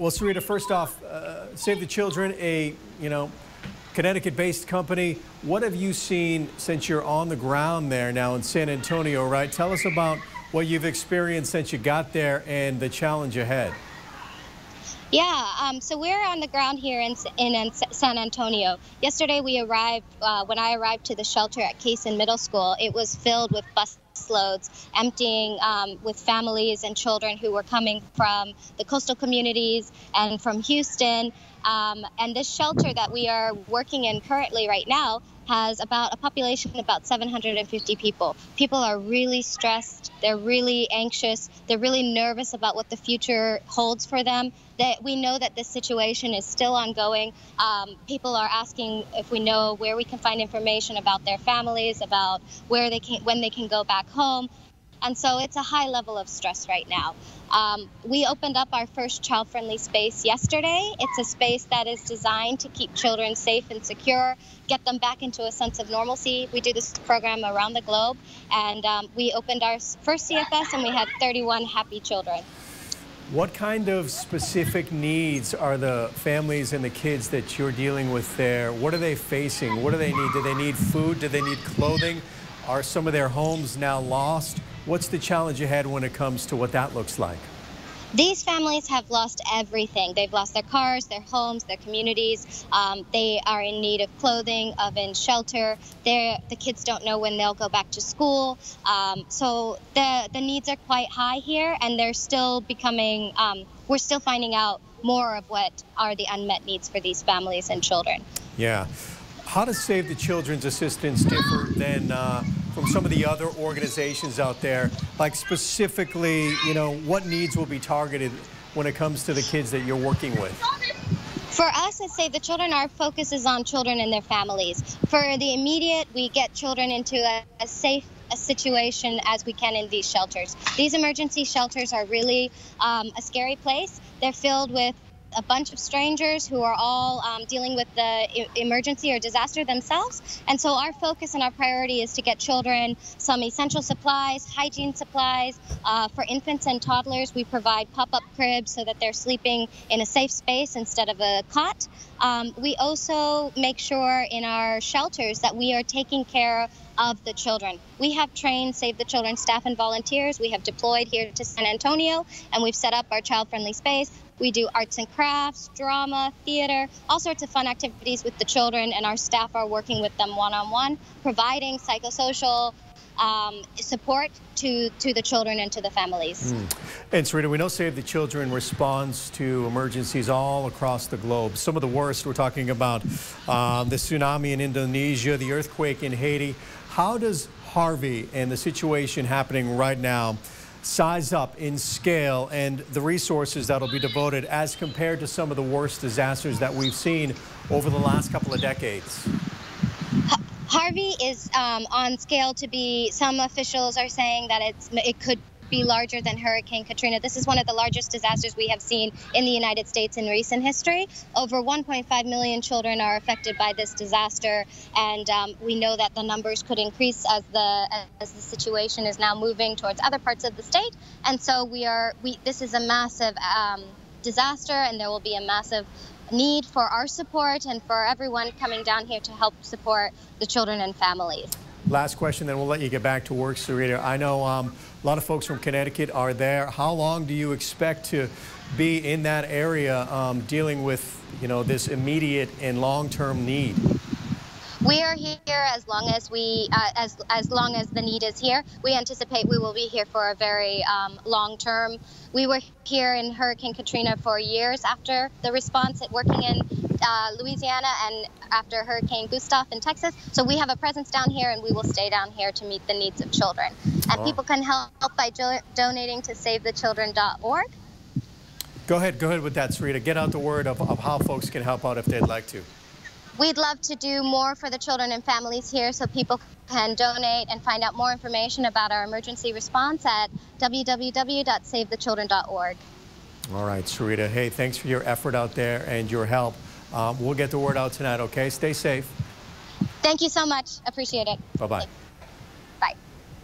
Well, Sarita, first off, Save the Children, a Connecticut-based company. What have you seen since you're on the ground there now in San Antonio, right? Tell us about what you've experienced since you got there and the challenge ahead. Yeah, so we're on the ground here in San Antonio. Yesterday we arrived, when I arrived to the shelter at Cason Middle School, it was filled with bus loads, emptying with families and children who were coming from the coastal communities and from Houston. And this shelter that we are working in currently right now has about a population of about 750 people. People are really stressed. They're really anxious. They're really nervous about what the future holds for them. That we know that this situation is still ongoing. People are asking if we know where we can find information about their families, about when they can go back home. And so it's a high level of stress right now. We opened up our first child-friendly space yesterday. It's a space that is designed to keep children safe and secure, get them back into a sense of normalcy. We do this program around the globe, and we opened our first CFS, and we had 31 happy children. What kind of specific needs are the families and the kids that you're dealing with there? What are they facing? What do they need? Do they need food? Do they need clothing? Are some of their homes now lost? What's the challenge ahead when it comes to what that looks like? These families have lost everything. They've lost their cars, their homes, their communities. They are in need of clothing, of shelter. The kids don't know when they'll go back to school. So the needs are quite high here, and they're still becoming, we're still finding out more of what are the unmet needs for these families and children. Yeah. How does Save the Children's assistance differ than from some of the other organizations out there? Like specifically, what needs will be targeted when it comes to the kids that you're working with? For us at Save the Children, our focus is on children and their families. For the immediate, we get children into as safe a situation as we can in these shelters. These emergency shelters are really a scary place. They're filled with a bunch of strangers who are all dealing with the emergency or disaster themselves. And so our focus and our priority is to get children some essential supplies, hygiene supplies. For infants and toddlers, we provide pop-up cribs so that they're sleeping in a safe space instead of a cot. We also make sure in our shelters that we are taking care of the children. We have trained Save the Children staff and volunteers. We have deployed here to San Antonio, and we've set up our child-friendly space. We do arts and crafts, drama, theater, all sorts of fun activities with the children, and our staff are working with them one-on-one, providing psychosocial support to the children and to the families. And Sarita, we know Save the Children responds to emergencies all across the globe. Some of the worst, we're talking about the tsunami in Indonesia, the earthquake in Haiti. How does Harvey and the situation happening right now size up in scale and the resources that will be devoted as compared to some of the worst disasters that we've seen over the last couple of decades? Harvey is on scale to be, some officials are saying that it could be larger than Hurricane Katrina. This is one of the largest disasters we have seen in the United States in recent history. Over 1.5 million children are affected by this disaster, and we know that the numbers could increase as the situation is now moving towards other parts of the state. And so this is a massive disaster, and there will be a massive need for our support and for everyone coming down here to help support the children and families. Last question, then we'll let you get back to work, Sarita. I know a lot of folks from Connecticut are there. How long do you expect to be in that area dealing with, this immediate and long-term need? We are here as long as as long as the need is here. We anticipate we will be here for a very long term. We were here in Hurricane Katrina for years after the response, working in Louisiana, and after Hurricane Gustav in Texas. So we have a presence down here, and we will stay down here to meet the needs of children. And people can help by donating to SaveTheChildren.org. Go ahead with that, Sarita. Get out the word of how folks can help out if they'd like to. We'd love to do more for the children and families here, so people can donate and find out more information about our emergency response at www.savethechildren.org. All right, Sarita. Hey, thanks for your effort out there and your help. We'll get the word out tonight, okay? Stay safe. Thank you so much. Appreciate it. Bye-bye.